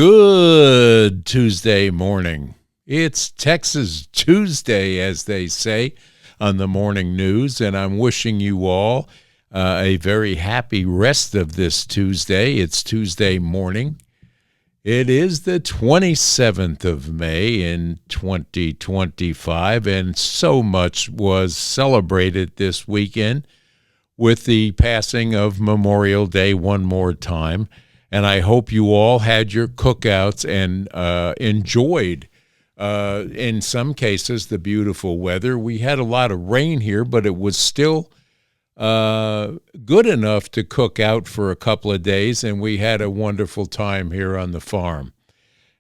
Good Tuesday morning. It's Texas Tuesday, as they say on the morning news, and I'm wishing you all a very happy rest of this Tuesday. It's Tuesday morning. It is the 27th of May in 2025, and so much was celebrated this weekend with the passing of Memorial Day one more time. And I hope you all had your cookouts and enjoyed, in some cases, the beautiful weather. We had a lot of rain here, but it was still good enough to cook out for a couple of days, and we had a wonderful time here on the farm.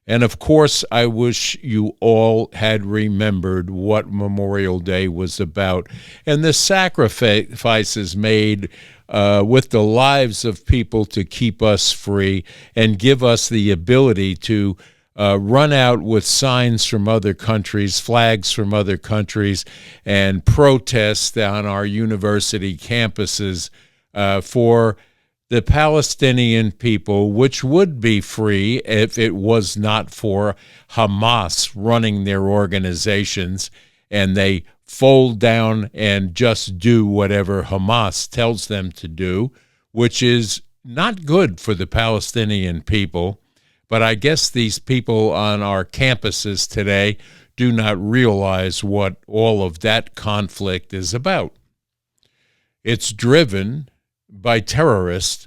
And, of course, I wish you all had remembered what Memorial Day was about and the sacrifices made with the lives of people to keep us free and give us the ability to run out with signs from other countries, flags from other countries, and protest on our university campuses for the Palestinian people, which would be free if it was not for Hamas running their organizations, and they fold down and just do whatever Hamas tells them to do, which is not good for the Palestinian people. But I guess these people on our campuses today do not realize what all of that conflict is about. It's driven by terrorists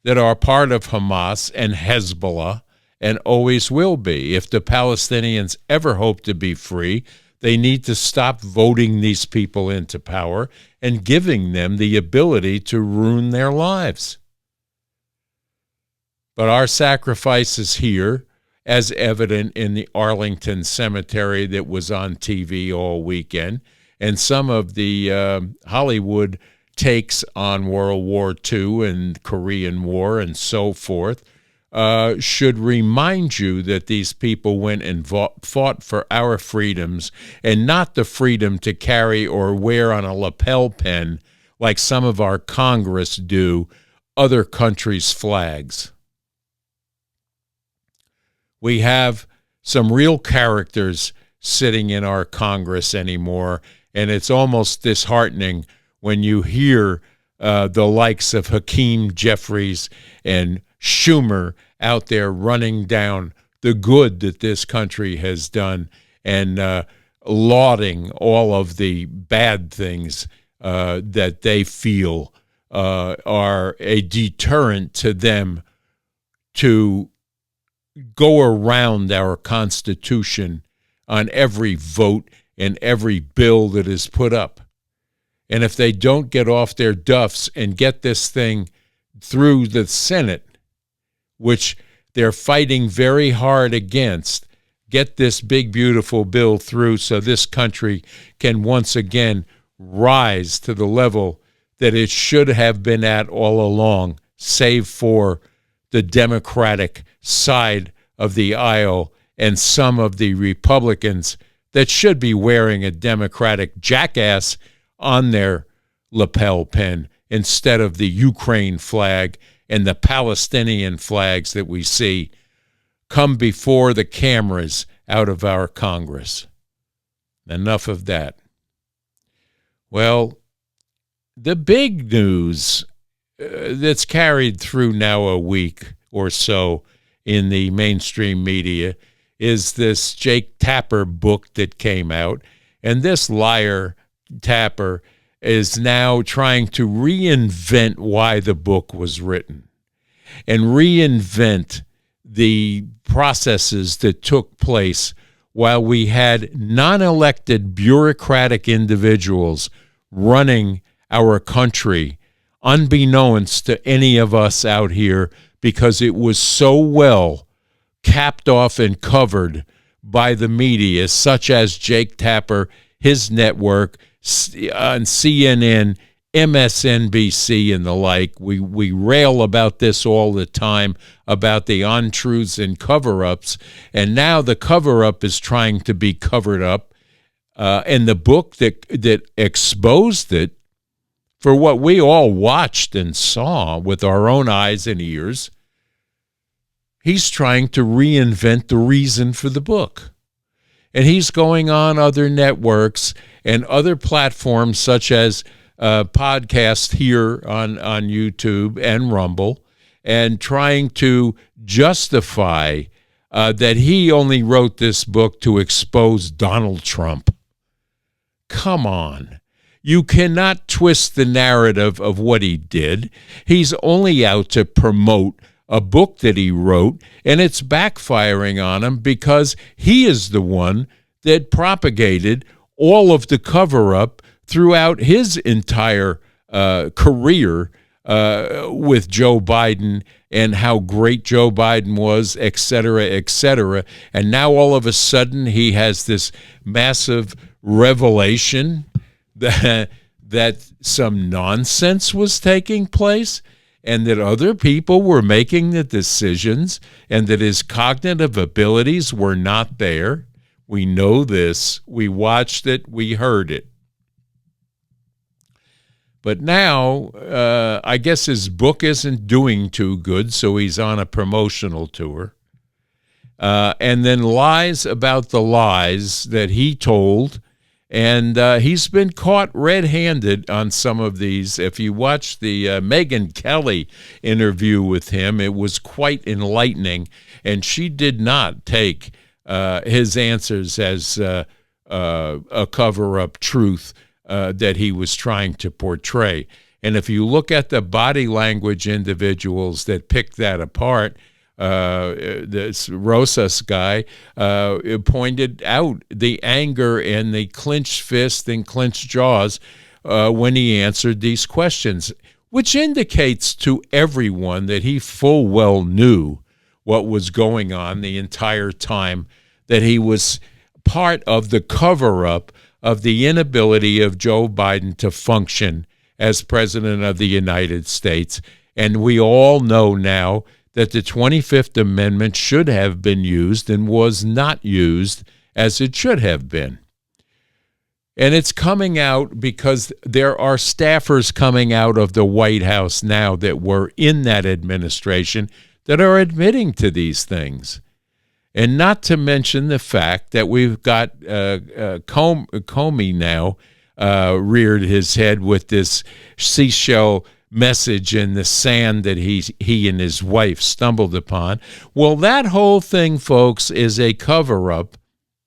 that are part of Hamas and Hezbollah and always will be. If the Palestinians ever hope to be free, they need to stop voting these people into power and giving them the ability to ruin their lives. But our sacrifices here, as evident in the Arlington Cemetery that was on TV all weekend, and some of the Hollywood takes on World War II and Korean War and so forth, should remind you that these people went and fought for our freedoms and not the freedom to carry or wear on a lapel pin, like some of our Congress do, other countries' flags. We have some real characters sitting in our Congress anymore, and it's almost disheartening when you hear the likes of Hakeem Jeffries and Schumer out there running down the good that this country has done and lauding all of the bad things that they feel are a deterrent to them to go around our Constitution on every vote and every bill that is put up. And if they don't get off their duffs and get this thing through the Senate, which they're fighting very hard against, get this big, beautiful bill through so this country can once again rise to the level that it should have been at all along, save for the Democratic side of the aisle and some of the Republicans that should be wearing a Democratic jackass on their lapel pin instead of the Ukraine flag and the Palestinian flags that we see come before the cameras out of our Congress. Enough of that. Well, the big news that's carried through now a week or so in the mainstream media is this Jake Tapper book that came out, and this liar Tapper is now trying to reinvent why the book was written and reinvent the processes that took place while we had non-elected bureaucratic individuals running our country, unbeknownst to any of us out here, because it was so well capped off and covered by the media, such as Jake Tapper, his network, on CNN, MSNBC, and the like. We rail about this all the time, about the untruths and cover-ups, and now the cover-up is trying to be covered up, and the book that exposed it, for what we all watched and saw with our own eyes and ears, He's trying to reinvent the reason for the book. And he's going on other networks and other platforms such as podcasts here on YouTube and Rumble, and trying to justify that he only wrote this book to expose Donald Trump. Come on. You cannot twist the narrative of what he did. He's only out to promote a book that he wrote, and it's backfiring on him because he is the one that propagated all of the cover-up throughout his entire career with Joe Biden and how great Joe Biden was, et cetera, et cetera. And now all of a sudden he has this massive revelation that some nonsense was taking place and that other people were making the decisions and that his cognitive abilities were not there. We know this. We watched it. We heard it. But now, I guess his book isn't doing too good, so he's on a promotional tour. And then lies about the lies that he told. And he's been caught red-handed on some of these. If you watch the Megyn Kelly interview with him, it was quite enlightening. And she did not take his answers as a cover-up truth that he was trying to portray. And if you look at the body language individuals that pick that apart, this Rosas guy pointed out the anger and the clenched fist and clenched jaws when he answered these questions, which indicates to everyone that he full well knew what was going on the entire time, that he was part of the cover-up of the inability of Joe Biden to function as president of the United States. And we all know now that the 25th Amendment should have been used and was not used as it should have been. And it's coming out because there are staffers coming out of the White House now that were in that administration that are admitting to these things. And not to mention the fact that we've got Comey now reared his head with this seashell message in the sand that he and his wife stumbled upon. Well, that whole thing, folks, is a cover-up,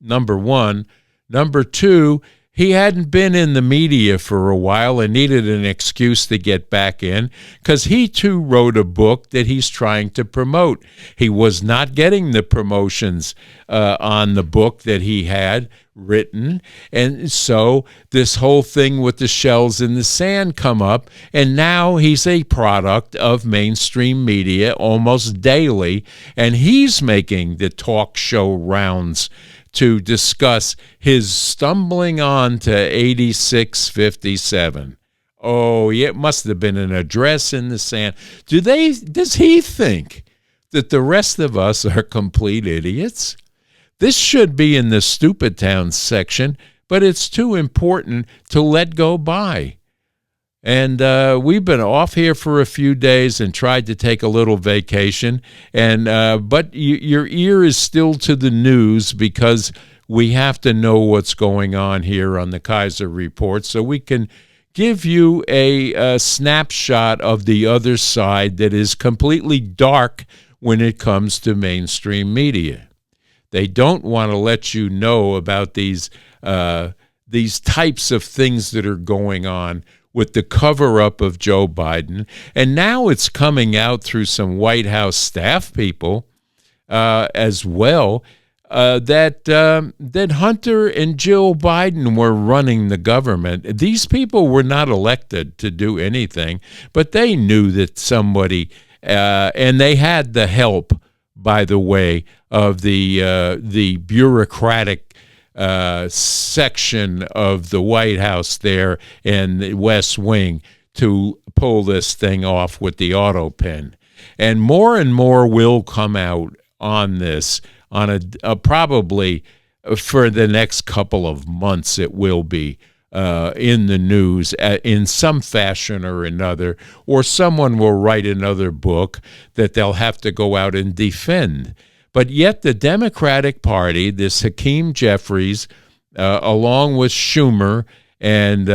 number one. Number two, he hadn't been in the media for a while and needed an excuse to get back in because he, too, wrote a book that he's trying to promote. He was not getting the promotions on the book that he had written, and so this whole thing with the shells in the sand come up, and now he's a product of mainstream media almost daily, and he's making the talk show rounds to discuss his stumbling on to 8657. Oh, yeah, it must have been an address in the sand. Does he think that the rest of us are complete idiots? This should be in the Stupid Town section, but it's too important to let go by. And we've been off here for a few days and tried to take a little vacation. And but your ear is still to the news because we have to know what's going on here on the Kaiser Report so we can give you a snapshot of the other side that is completely dark when it comes to mainstream media. They don't want to let you know about these types of things that are going on with the cover-up of Joe Biden. And now it's coming out through some White House staff people as well that Hunter and Jill Biden were running the government. These people were not elected to do anything, but they knew that somebody, and they had the help, by the way, of the bureaucratic section of the White House there in the West Wing to pull this thing off with the auto pen. And more will come out on this on a probably for the next couple of months. It will be in the news in some fashion or another, or someone will write another book that they'll have to go out and defend. But yet the Democratic Party, this Hakeem Jeffries, along with Schumer and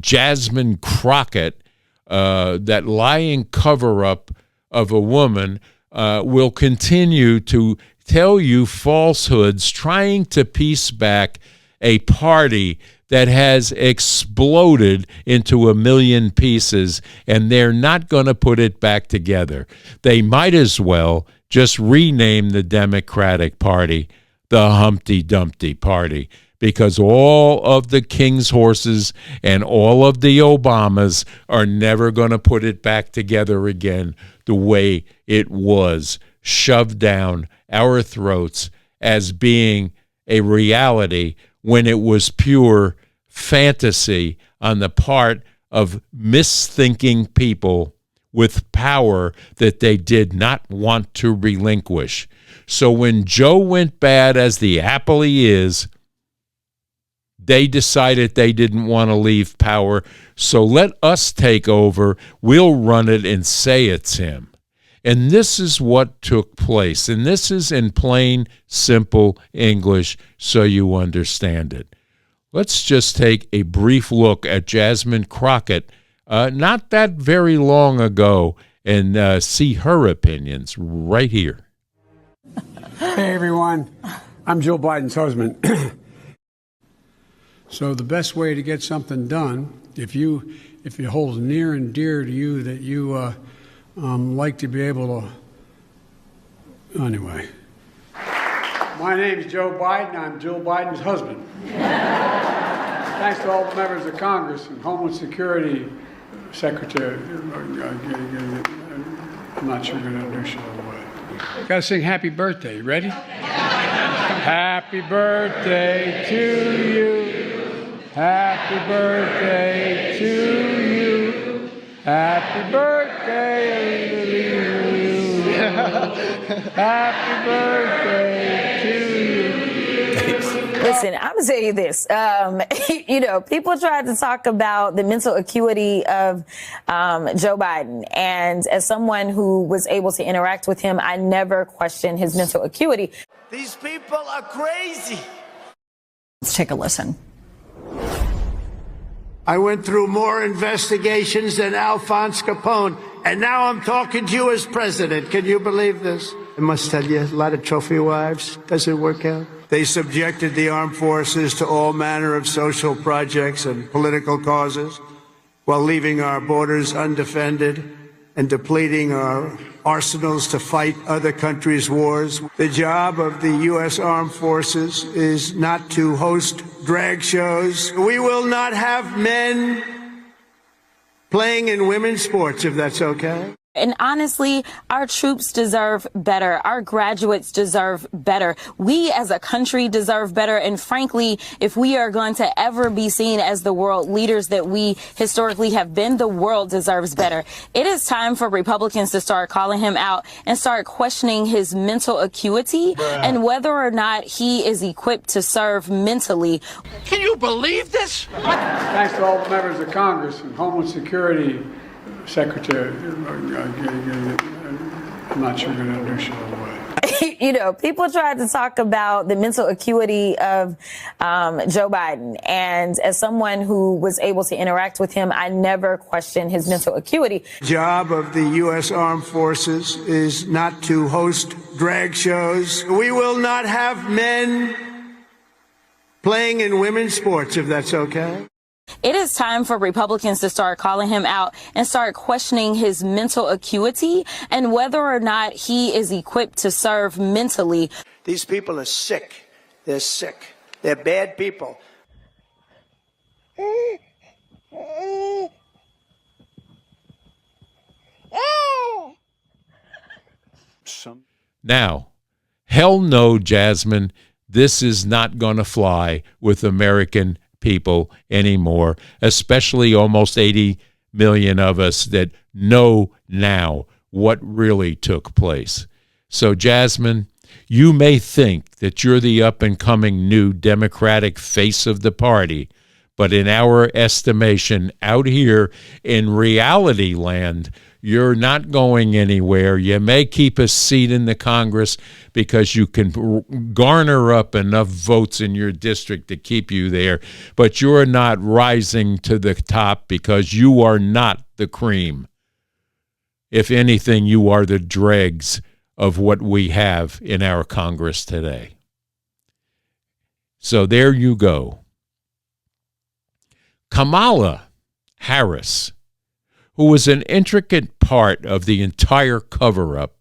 Jasmine Crockett, that lying cover-up of a woman, will continue to tell you falsehoods, trying to piece back a party that has exploded into a million pieces, and they're not going to put it back together. They might as well just rename the Democratic Party the Humpty Dumpty Party, because all of the king's horses and all of the Obamas are never going to put it back together again the way it was shoved down our throats as being a reality when it was pure fantasy on the part of misthinking people with power that they did not want to relinquish. So when Joe went bad, as the apple he is, they decided they didn't want to leave power. So let us take over. We'll run it and say it's him. And this is what took place. And this is in plain, simple English so you understand it. Let's just take a brief look at Jasmine Crockett not that very long ago and see her opinions right here. Hey, everyone. I'm Joe Biden's husband. So the best way to get something done, if it holds near and dear to you that you like to be able to, anyway. My name is Joe Biden. I'm Jill Biden's husband. Thanks to all the members of Congress and Homeland Security Secretary. I'm not sure we're going to introduce you all the way. Got to sing Happy Birthday. You ready? Happy birthday to you. Happy birthday to you. Happy birthday to you. Happy birthday to you. Listen, I'm going to tell you this. People tried to talk about the mental acuity of Joe Biden. And as someone who was able to interact with him, I never questioned his mental acuity. These people are crazy. Let's take a listen. I went through more investigations than Alphonse Capone, and now I'm talking to you as president. Can you believe this? I must tell you, a lot of trophy wives. Does it work out? They subjected the armed forces to all manner of social projects and political causes while leaving our borders undefended and depleting our arsenals to fight other countries' wars. The job of the U.S. Armed Forces is not to host drag shows. We will not have men playing in women's sports, if that's okay. And honestly, our troops deserve better. Our graduates deserve better. We as a country deserve better. And frankly, if we are going to ever be seen as the world leaders that we historically have been, the world deserves better. It is time for Republicans to start calling him out and start questioning his mental acuity and whether or not he is equipped to serve mentally. Can you believe this? Thanks to all the members of Congress and Homeland Security Secretary. I'm not sure we're going to introduce you all the way. People tried to talk about the mental acuity of Joe Biden. And as someone who was able to interact with him, I never questioned his mental acuity. The job of the U.S. Armed Forces is not to host drag shows. We will not have men playing in women's sports, if that's okay. It is time for Republicans to start calling him out and start questioning his mental acuity and whether or not he is equipped to serve mentally. These people are sick. They're sick. They're bad people. Now, hell no, Jasmine, this is not going to fly with American people anymore, especially almost 80 million of us that know now what really took place. So, Jasmine, you may think that you're the up-and-coming new Democratic face of the party, But in our estimation, out here in reality land, you're not going anywhere. You may keep a seat in the Congress because you can garner up enough votes in your district to keep you there, but you're not rising to the top because you are not the cream. If anything, you are the dregs of what we have in our Congress today. So there you go. Kamala Harris, who was an intricate part of the entire cover-up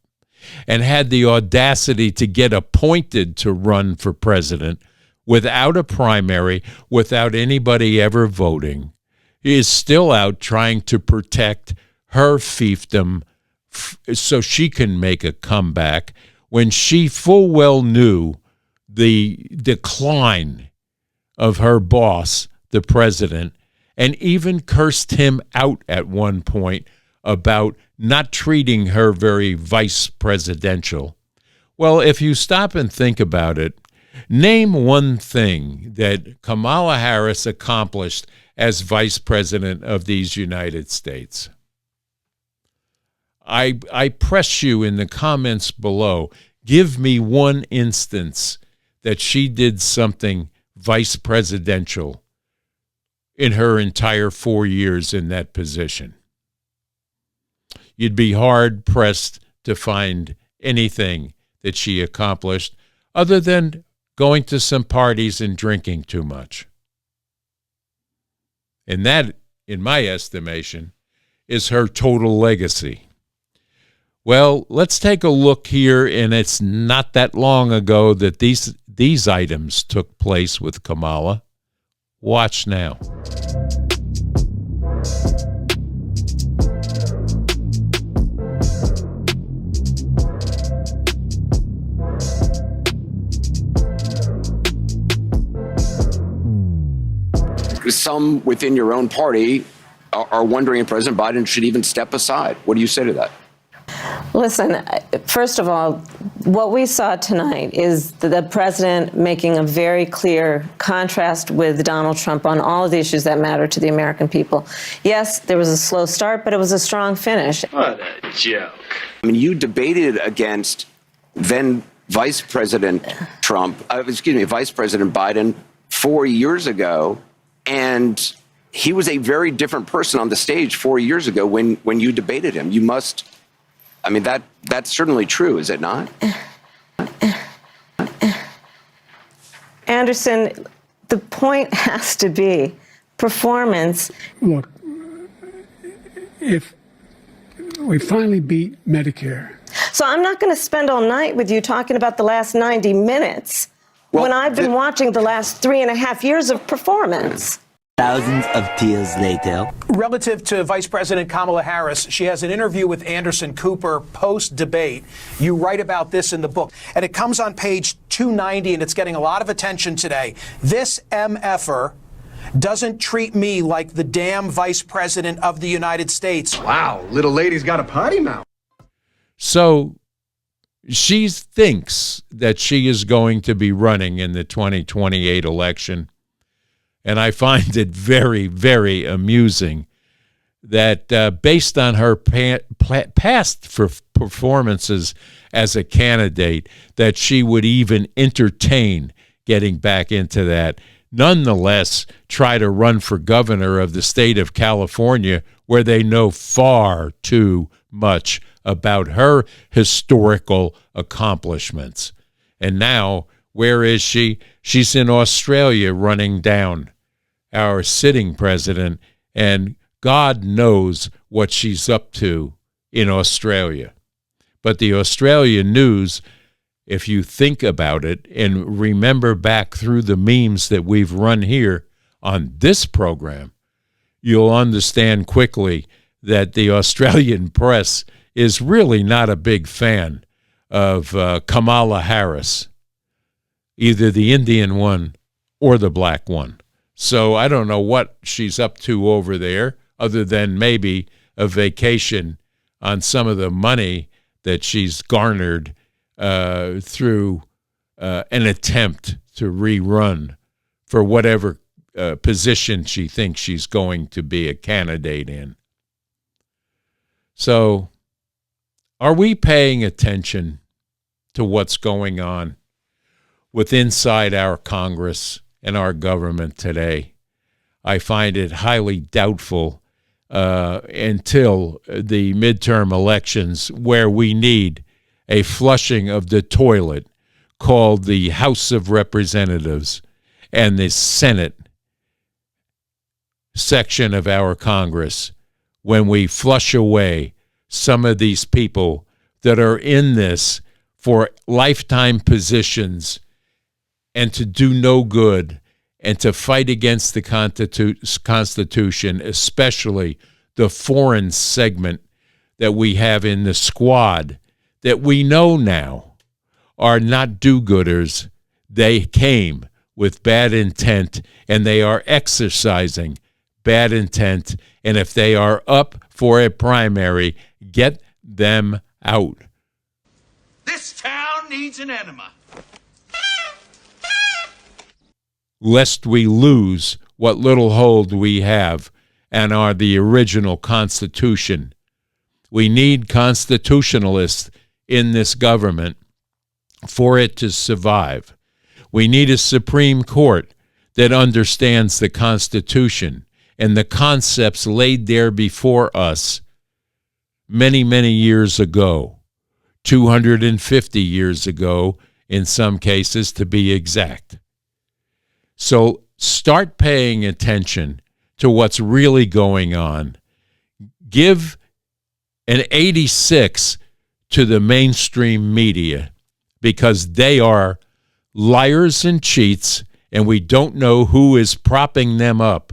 and had the audacity to get appointed to run for president without a primary, without anybody ever voting, is still out trying to protect her fiefdom so she can make a comeback when she full well knew the decline of her boss, the president, and even cursed him out at one point about not treating her very vice presidential. Well, if you stop and think about it, name one thing that Kamala Harris accomplished as vice president of these United States. I press you in the comments below. Give me one instance that she did something vice presidential in her entire 4 years in that position. You'd be hard-pressed to find anything that she accomplished other than going to some parties and drinking too much. And that, in my estimation, is her total legacy. Well, let's take a look here, and it's not that long ago that these items took place with Kamala. Watch now. Some within your own party are wondering if President Biden should even step aside. What do you say to that? Listen, first of all, what we saw tonight is the president making a very clear contrast with Donald Trump on all of the issues that matter to the American people. Yes, there was a slow start, but it was a strong finish. What a joke. I mean, you debated against then Vice President Vice President Biden 4 years ago, and he was a very different person on the stage 4 years ago when you debated him. You must... I mean, that's certainly true, is it not? Anderson, the point has to be performance. Look, if we finally beat Medicare. So I'm not going to spend all night with you talking about the last 90 minutes when I've been watching the last 3.5 years of performance. Thousands of tears later. Relative to Vice President Kamala Harris, she has an interview with Anderson Cooper post-debate. You write about this in the book, and it comes on page 290, and it's getting a lot of attention today. This MFer doesn't treat me like the damn Vice President of the United States. Wow, little lady's got a potty mouth. So she thinks that she is going to be running in the 2028 election. And I find it very, very amusing that based on her past performances as a candidate, that she would even entertain getting back into that. Nonetheless, try to run for governor of the state of California, where they know far too much about her historical accomplishments. And now, where is she? She's in Australia running down our sitting president, and God knows what she's up to in Australia. But the Australian news, if you think about it and remember back through the memes that we've run here on this program, you'll understand quickly that the Australian press is really not a big fan of Kamala Harris, either the Indian one or the black one. So I don't know what she's up to over there, other than maybe a vacation on some of the money that she's garnered through an attempt to rerun for whatever position she thinks she's going to be a candidate in. So, are we paying attention to what's going on with inside our Congress and our government today? I find it highly doubtful until the midterm elections, where we need a flushing of the toilet called the House of Representatives and the Senate section of our Congress, when we flush away some of these people that are in this for lifetime positions and to do no good and to fight against the Constitution, especially the foreign segment that we have in the squad that we know now are not do-gooders. They came with bad intent, and they are exercising bad intent. And if they are up for a primary, get them out. This town needs an enema. Lest we lose what little hold we have and are the original Constitution. We need constitutionalists in this government for it to survive. We need a Supreme Court that understands the Constitution and the concepts laid there before us many, many years ago, 250 years ago, in some cases, to be exact. So start paying attention to what's really going on. Give an 86 to the mainstream media, because they are liars and cheats, and we don't know who is propping them up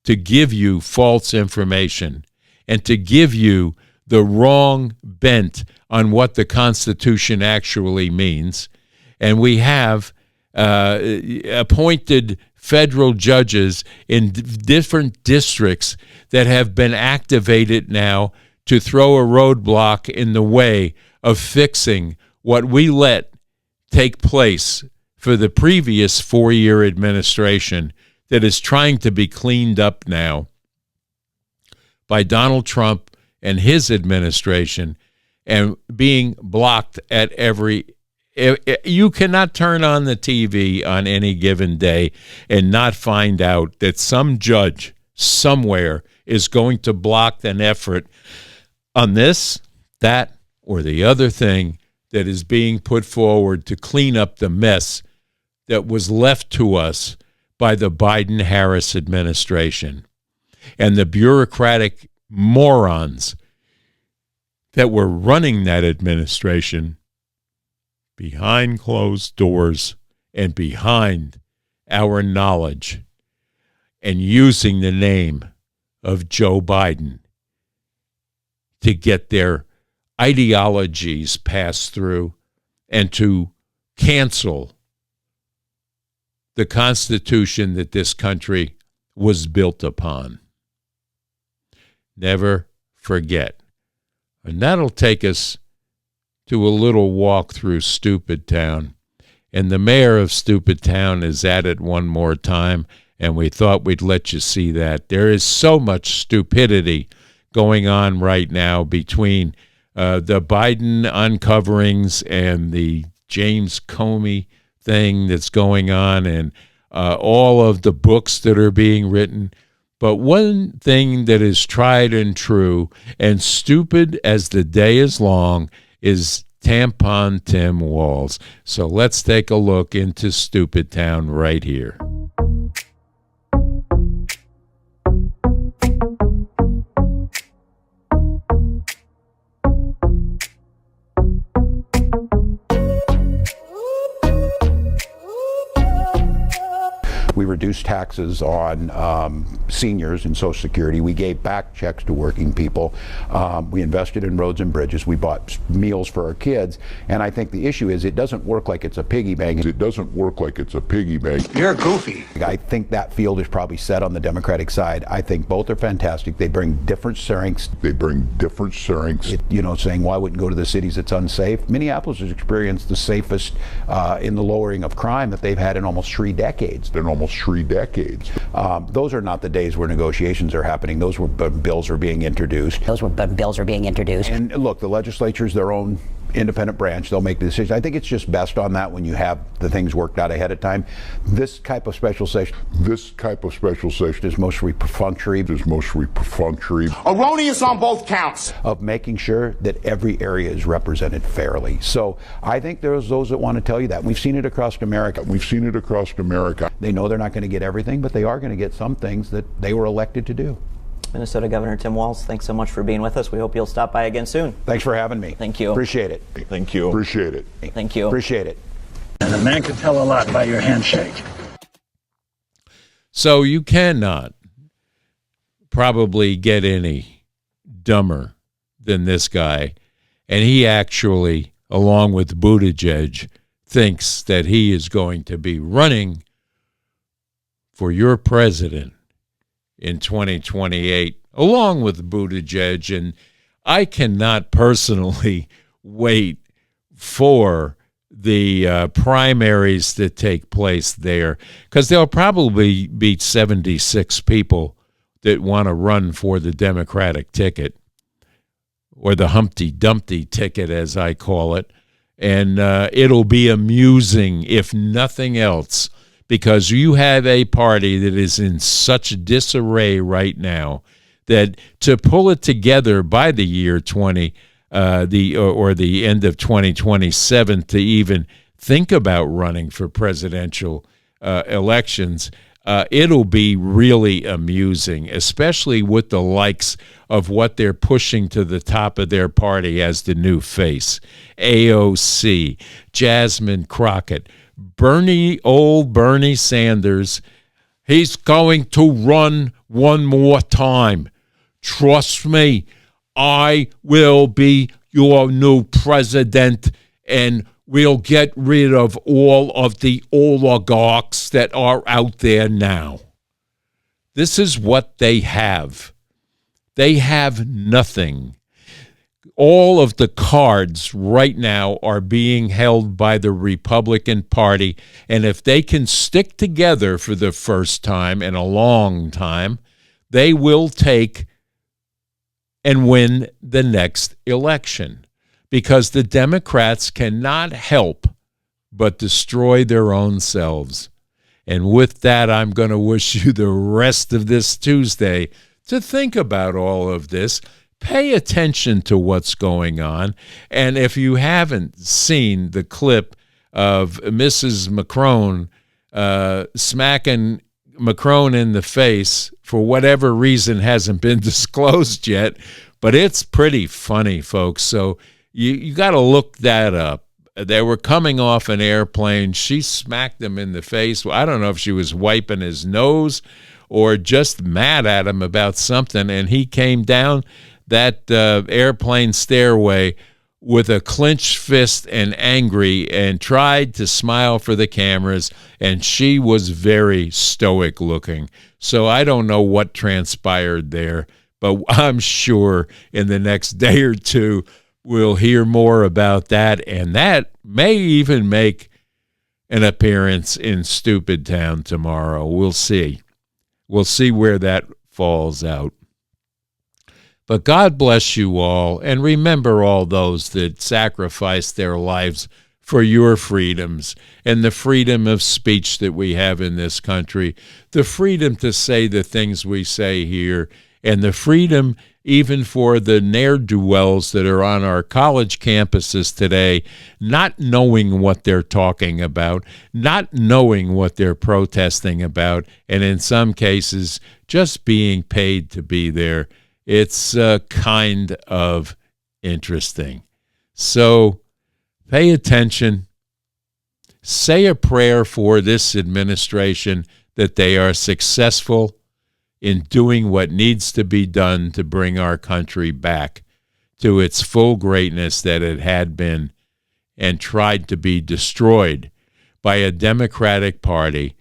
to give you false information and to give you the wrong bent on what the Constitution actually means. And we have appointed federal judges in different districts that have been activated now to throw a roadblock in the way of fixing what we let take place for the previous 4-year administration that is trying to be cleaned up now by Donald Trump and his administration, and being blocked at every. You cannot turn on the TV on any given day and not find out that some judge somewhere is going to block an effort on this, that, or the other thing that is being put forward to clean up the mess that was left to us by the Biden-Harris administration and the bureaucratic morons that were running that administration behind closed doors and behind our knowledge, and using the name of Joe Biden to get their ideologies passed through and to cancel the Constitution that this country was built upon. Never forget. And that'll take us to a little walk through Stupid Town. And the mayor of Stupid Town is at it one more time, and we thought we'd let you see that. There is so much stupidity going on right now between the Biden uncoverings and the James Comey thing that's going on, and all of the books that are being written. But one thing that is tried and true and stupid as the day is long is Tampon Tim Walz. So let's take a look into Stupid Town right here. We reduced taxes on seniors and Social Security. We gave back checks to working people. We invested in roads and bridges. We bought meals for our kids. And I think the issue is it doesn't work like it's a piggy bank. It doesn't work like it's a piggy bank. You're goofy. I think that field is probably set on the Democratic side. I think both are fantastic. They bring different strengths. Saying why wouldn't go to the cities that's unsafe? Minneapolis has experienced the safest in the lowering of crime that they've had in almost 3 decades. decades. Those are not the days where negotiations are happening. Those were bills are being introduced. And look, the legislature's their own independent branch. They'll make the decision. I think it's just best on that when you have the things worked out ahead of time. This type of special session is mostly perfunctory. Erroneous on both counts. Of making sure that every area is represented fairly. So I think there's those that want to tell you that. We've seen it across America. They know they're not going to get everything, but they are going to get some things that they were elected to do. Minnesota Governor Tim Walz, thanks so much for being with us. We hope you'll stop by again soon. Thanks for having me. Thank you. Appreciate it. Thank you. Appreciate it. Thank you. Appreciate it. And a man can tell a lot by your handshake. So you cannot probably get any dumber than this guy. And he actually, along with Buttigieg, thinks that he is going to be running for your president in 2028, along with Buttigieg. And I cannot personally wait for the primaries that take place there, because there'll probably be 76 people that want to run for the Democratic ticket, or the Humpty Dumpty ticket, as I call it. And it'll be amusing, if nothing else, because you have a party that is in such disarray right now that to pull it together by the year the end of 2027 to even think about running for presidential elections, it'll be really amusing, especially with the likes of what they're pushing to the top of their party as the new face. AOC, Jasmine Crockett, old Bernie Sanders. He's going to run one more time. Trust me, I will be your new president, and we'll get rid of all of the oligarchs that are out there now. This is what they have. They have nothing. All of the cards right now are being held by the Republican Party, and if they can stick together for the first time in a long time, they will take and win the next election, because the Democrats cannot help but destroy their own selves. And with that, I'm going to wish you the rest of this Tuesday to think about all of this. Pay attention to what's going on. And if you haven't seen the clip of Mrs. Macron smacking Macron in the face, for whatever reason hasn't been disclosed yet, but it's pretty funny, folks. So you got to look that up. They were coming off an airplane. She smacked him in the face. Well, I don't know if she was wiping his nose or just mad at him about something, and he came down that airplane stairway with a clenched fist and angry, and tried to smile for the cameras, and she was very stoic looking. So I don't know what transpired there, but I'm sure in the next day or two we'll hear more about that, and that may even make an appearance in Stupid Town tomorrow. We'll see. We'll see where that falls out. But God bless you all, and remember all those that sacrificed their lives for your freedoms and the freedom of speech that we have in this country, the freedom to say the things we say here, and the freedom even for the ne'er-do-wells that are on our college campuses today, not knowing what they're talking about, not knowing what they're protesting about, and in some cases just being paid to be there. It's kind of interesting. So pay attention. Say a prayer for this administration that they are successful in doing what needs to be done to bring our country back to its full greatness that it had been and tried to be destroyed by a Democratic Party.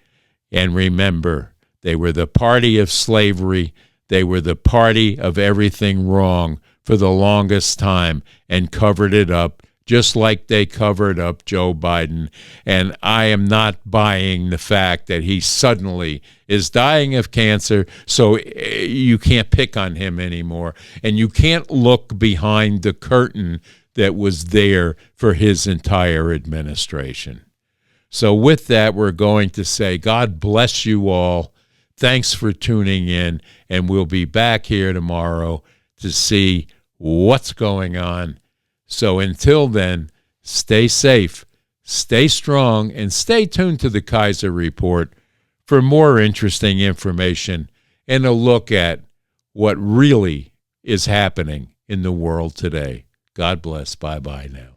And remember, they were the party of slavery. They were the party of everything wrong for the longest time and covered it up just like they covered up Joe Biden. And I am not buying the fact that he suddenly is dying of cancer, so you can't pick on him anymore. And you can't look behind the curtain that was there for his entire administration. So with that, we're going to say, God bless you all. Thanks for tuning in, and we'll be back here tomorrow to see what's going on. So until then, stay safe, stay strong, and stay tuned to the Kaiser Report for more interesting information and a look at what really is happening in the world today. God bless. Bye-bye now.